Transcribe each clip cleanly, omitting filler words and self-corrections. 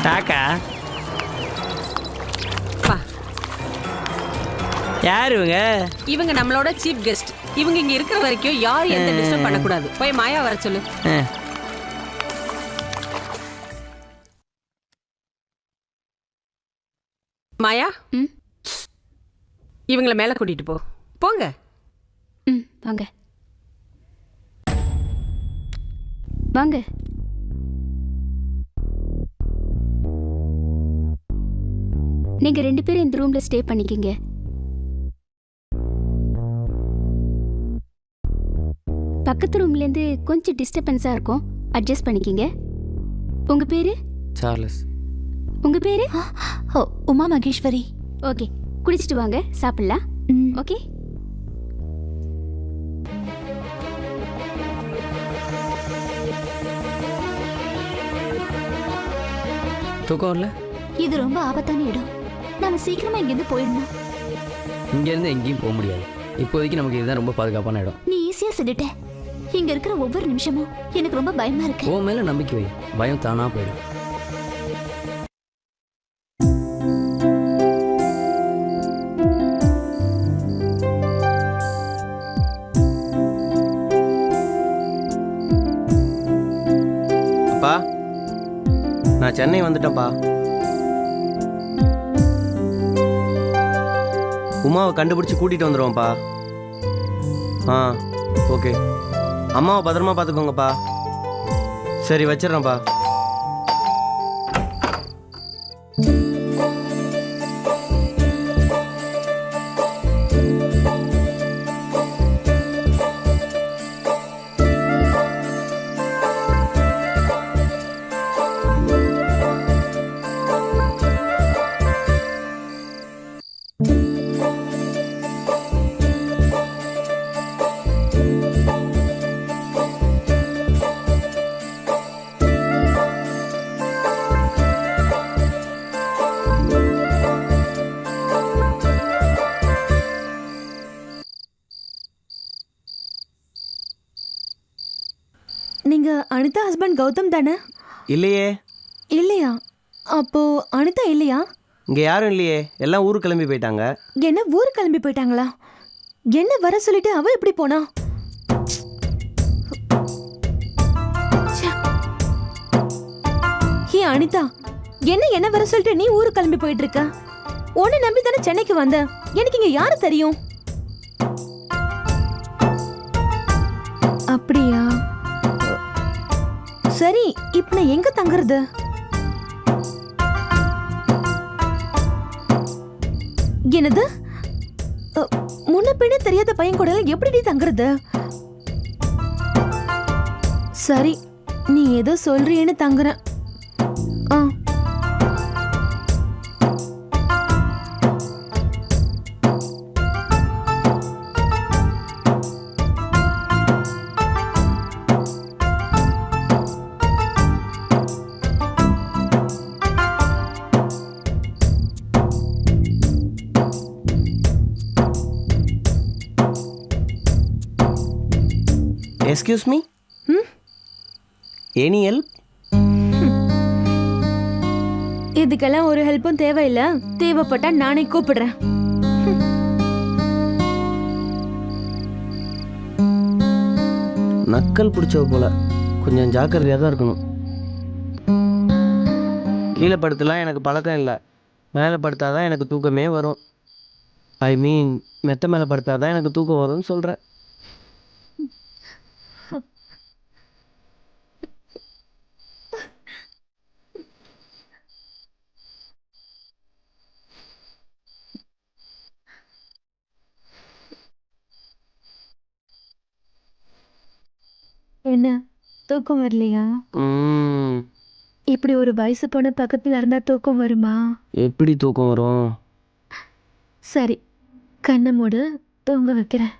டாக்கா யார் இவங்க? இவங்க நம்மளோட சீஃப் கெஸ்ட். இவங்க இங்க இருக்கிற வரைக்கும் யாரும் எந்த டிஸ்டர்ப் பண்ணக்கூடாது. போய் மாயா வர சொல்லு. மாயா, இவங்கள மேல கூட்டிட்டு போ. போங்க. வாங்க வாங்க. நீங்க 2 பேரும் இந்த ரூம்ல ஸ்டே பண்ணிக்கிங்க. பக்கத்து ரூம்ல இருந்து கொஞ்சம் டிஸ்டர்பன்ஸா இருக்கும், அட்ஜஸ்ட் பண்ணிக்கிங்க. உங்க பேரு? சார்லஸ். உங்க பேரு? உமா மகேஸ்வரி. ஓகே, குடிச்சிட்டு வாங்க, சாப்பிடலாம். ஓகே. தூக்கம் இல்ல? இது ரொம்ப ஆபத்தான இடம். நாம சீக்கிரமா இங்கிருந்து போயிடணும். இங்கேருந்து எங்கேயும் போக முடியாது. இப்போதைக்கு நமக்கு இதுதான் ரொம்ப பாதுகாப்பான இடம். நீ ஈஸியா சொல்லிட்ட. இங்க இருக்கிற ஒவ்வொரு நிமிஷமும் எனக்கு ரொம்ப பயமா இருக்கு. உன் மேல நம்பிக்கை வை, பயம் தானா போயிடும். அப்பா, நான் சென்னை வந்துட்டேன்ப்பா. உமாவை கண்டுபிடிச்சி கூட்டிகிட்டு வந்துடுவோம்ப்பா. ஆ, ஓகே. அம்மாவை பத்திரமா பார்த்துக்கோங்கப்பா. சரி, வச்சிடறேன்ப்பா. நீங்க அனிதா ஹஸ்பண்ட் கௌதம் தானே? இல்லையே. இல்லையா? அப்போ அனிதா இல்லையா? இங்கே யாரும் இல்லையே, எல்லாம் ஊருக்கு கிளம்பி போயிட்டாங்க. என்ன ஊருக்கு கிளம்பி போயிட்டாங்களா? என்ன வர சொல்லிட்டு அவ எப்படி போனா? ஹே அனிதா, என்ன வர சொல்லிட்டு நீ ஊருக்கு கிளம்பி போயிட்டு இருக்க? உன்னை நம்பி தானே சென்னைக்கு வந்த. எனக்கு இங்க யாரு தெரியும்? அப்படியா? சரி, இப்ப நான் எங்க தங்குறது? என்னது? முன்ன பின்ன தெரியாத பையன் கூட எப்படி தங்குறது? சரி, நீ ஏதோ சொல்றியேன்னு தங்குறேன். Excuse me, any help? இதுக்கெல்லாம் ஒரு ஹெல்ப்பும் தேவையில்லை. தேவைப்பட்டா நானே கூப்பிடுறேன். நக்கல் பிடிச்சவ போல, கொஞ்சம் ஜாக்கிரதையாக தான் இருக்கணும். கீழே படுத்தலாம் எனக்கு பழக்கம் இல்லை. மேலே படுத்தாதான் எனக்கு தூக்கமே வரும். ஐ மீன், மெத்த மேலே படுத்தாதான் எனக்கு தூக்கம் வரும்னு சொல்கிறேன். என்ன, தூக்கம் வரலையா? இப்படி ஒரு வயசு பொண்ணு பக்கத்துல இருந்தா தூக்கம் வருமா? எப்படி தூக்கம் வரும்? சரி, கண்ணை மூடு, தூங்க வைக்கிறேன்.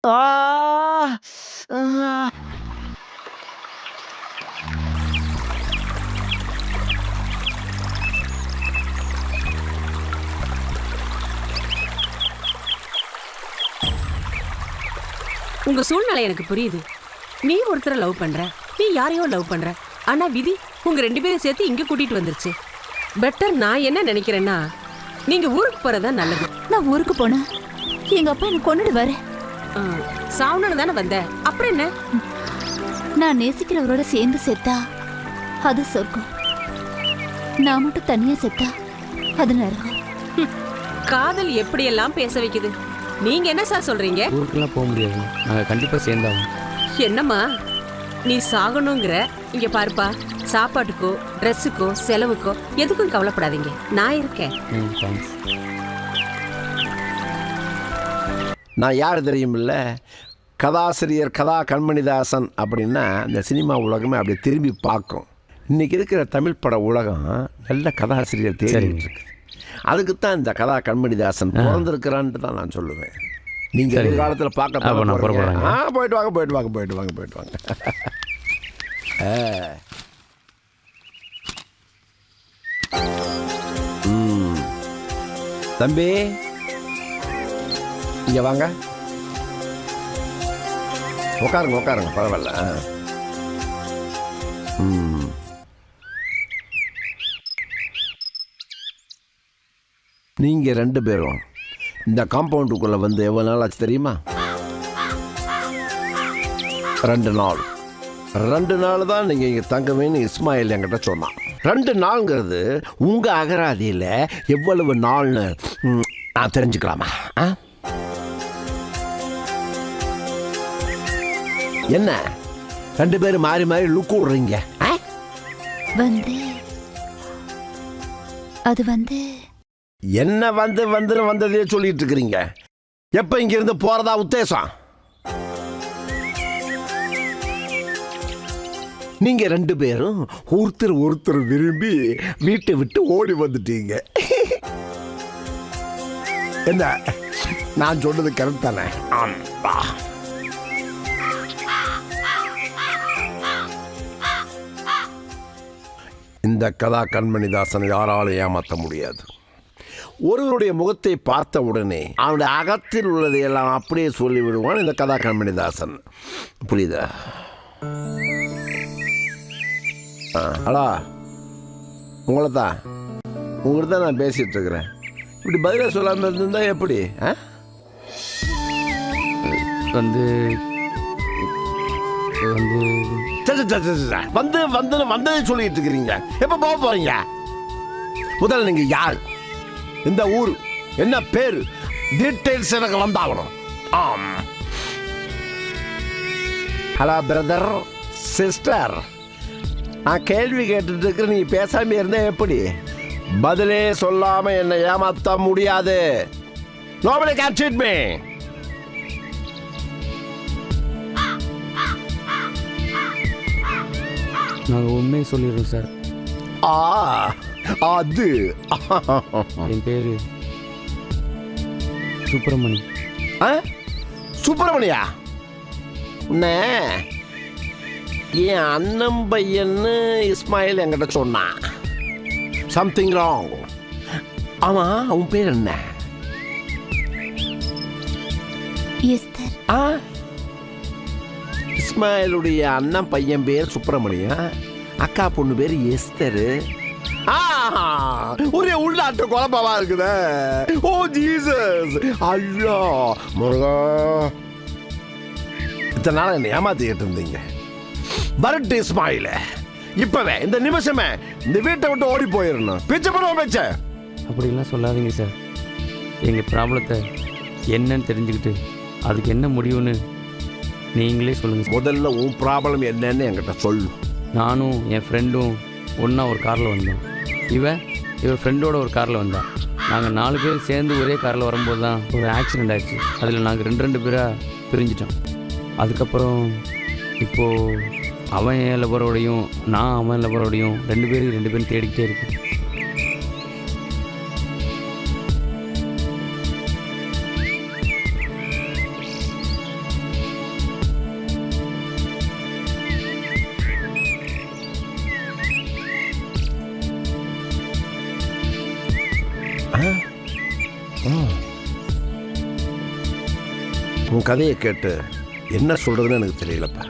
ஆ ஆ. உங்க சூழ்நிலை எனக்கு புரியுது. நீ ஒருத்தரை லவ் பண்ற, நீ யாரையோ லவ் பண்ற. ஆனா விதி உங்க 2 பேரும் சேர்த்து இங்க கூட்டிட்டு வந்துருச்சு. பெட்டர் நான் என்ன நினைக்கிறேன்னா, நீங்க ஊருக்கு போறதா நல்லது. நான் ஊருக்கு போனேன், எங்க அப்பா என்ன கொன்னுடுவாரு. சாவனு தானே வந்த, அப்புறம் என்ன? நான் நேசிக்கிறவரோட சேர்ந்து செத்தா அது சொர்க்கம். நான் மட்டும் தனியா செத்தா அது நரகம். காதல் எப்படியெல்லாம் பேச வைக்குது. நீங்க என்ன சார் சொல்றீங்க? ஊருக்குலாம் போக முடியாது, நாங்கள் கண்டிப்பாக சேர்ந்தாகும். என்னம்மா நீ சாகணுங்கிற? இங்க பாருப்பா, சாப்பாட்டுக்கோ ட்ரெஸ்ஸுக்கோ செலவுக்கோ எதுக்கும் கவலைப்படாதீங்க, நான் இருக்கேன். தேங்க்ஸ். நான் யார் தெரியுமில்ல? கதாசிரியர் கதா கண்மணிதாசன். அப்படின்னா இந்த சினிமா உலகமே அப்படி திரும்பி பார்க்கும். இன்றைக்கி இருக்கிற தமிழ் பட உலகம் நல்ல கதாசிரியர் தேடிட்டு இருக்கு. அதுக்கு தான் இந்த கதா கண்மணிதாசன் பிறந்திருக்கிறான்ட்டு தான் நான் சொல்லுவேன். நீங்கள் எதிர்காலத்தில் பார்க்க போயிட்டு வாங்க போயிட்டு வாங்க போயிட்டு வாங்க போயிட்டு வாங்க. தம்பி இங்கே வாங்க, உட்காருங்க உட்காருங்க, பரவாயில்ல. நீங்கள் 2 பேரும் இந்த காம்பவுண்டுக்குள்ளே வந்து எவ்வளோ நாள் ஆச்சு தெரியுமா? 2 நாள். 2 நாள் தான் நீங்கள் இங்கே தங்குவேன்னு இஸ்மாயில் என்கிட்ட சொன்னான். 2 நாளுங்கிறது உங்கள் அகராதியில் எவ்வளவு நாள்னு நான் தெரிஞ்சுக்கலாமா? என்ன 2 பேரும் மாறி மாறி லுக்கு விடுறீங்க? அது வந்து என்ன வந்ததே சொல்லிட்டு இருக்கிறீங்க? எப்ப இங்க இருந்து போறதா உத்தேசம்? நீங்க 2 பேரும் ஒருத்தர் விரும்பி வீட்டை விட்டு ஓடி வந்துட்டீங்க. என்ன நான் சொன்னது கரெக்ட் தானே? இந்த கதா கண்மணிதாசன் யாராலும் ஏமாற்ற முடியாது. ஒருவருடைய முகத்தை பார்த்த உடனே அவனுடைய அகத்தில் உள்ளதை எல்லாம் அப்படியே சொல்லிவிடுவான் இந்த கதா கண்மணிதாசன். புரியுதா? ஹலோ, உங்களை தான் உங்கள்கிட்ட தான் நான் பேசிகிட்டு இருக்கிறேன். இப்படி பதிலாக சொல்லாமல் இருந்திருந்தா எப்படி? வந்ததை சொல்லிட்டு இருக்கிறீங்க. எப்போ போக போறீங்க? முதல்ல நீங்க யார், இந்த ஊர் என்ன பேரு, டீடைல்ஸ் எனக்கு வந்தாகணும். ஹலோ பிரதர் சிஸ்டர், நான் கேள்வி கேட்டுட்டு இருக்கிற, நீ பேசாம இருந்தா எப்படி? பதிலே சொல்லாம என்னை ஏமாத்த முடியாது. Nobody can cheat me. நாங்கள் உண்மையை சொல்லிடுறோம் சார். அது என் பேர் சுப்பிரமணி. சுப்பிரமணியா? உன்ன என் அண்ணன் பையன்னு இஸ்மாயில் என்கிட்ட சொன்னான். Something wrong. ஆமா, உன் பேர் என்ன? இஸ்மாயிலுடைய அண்ணன் பையன் பேர் சுப்பிரமணியா, அக்கா பொண்ணு பேர் எஸ்தர். ஒரே உள்நாட்டு குழப்பமா இருக்குதே. ஓ ஜீசஸ், ஐயோ முருகா, இத்தனை நாள் என்ன ஏமாத்திக்கிட்டு இருந்தீங்க. வரட்டு இஸ்மாயில, இப்பவே இந்த நிமிஷமே இந்த வீட்டை விட்டு ஓடி போயிடணும். பிச்சை பண்ணுவோம் பிச்சை. அப்படிலாம் சொல்லாதீங்க சார். எங்கள் ப்ராப்ளத்தை என்னன்னு தெரிஞ்சுக்கிட்டு அதுக்கு என்ன முடிவுன்னு நீங்களே சொல்லுங்கள். முதல்ல உன் ப்ராப்ளம் என்னன்னு என்கிட்ட சொல்லு. நானும் என் ஃப்ரெண்டும் ஒன்றா ஒரு காரில் வந்தோம். இவர் ஃப்ரெண்டோட ஒரு காரில் வந்தான். நாங்கள் 4 பேர் சேர்ந்து ஒரே காரில் வரும்போது தான் ஒரு ஆக்சிடெண்ட் ஆச்சு. அதில் நாங்கள் 2 பேராக பிரிஞ்சிட்டோம். அதுக்கப்புறம் இப்போது அவன் என் லவரோடையும் நான் அவன் லவரோடையும் 2 பேரும் தேடிக்கிட்டே இருக்கேன். உன் கதையை கேட்டு என்ன சொல்கிறதுன்னு எனக்கு தெரியலப்பா.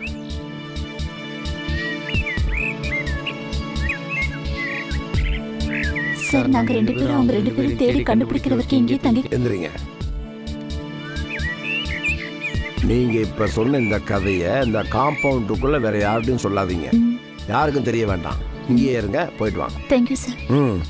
சார் நாங்க 2 பேரும் அவங்க 2 பேரும் தேடி கண்டுபிடிக்கிற வரைக்கும் இங்கேயே தங்கி எந்திரிங்க. நீங்கள் இப்போ சொன்ன இந்த கதையை இந்த காம்பவுண்டுக்குள்ளே வேற யார்கிட்டையும் சொல்லாதீங்க. யாருக்கும் தெரிய வேண்டாம். இங்கேயே இருங்க, போயிட்டு வாங்க. Thank you sir. ம்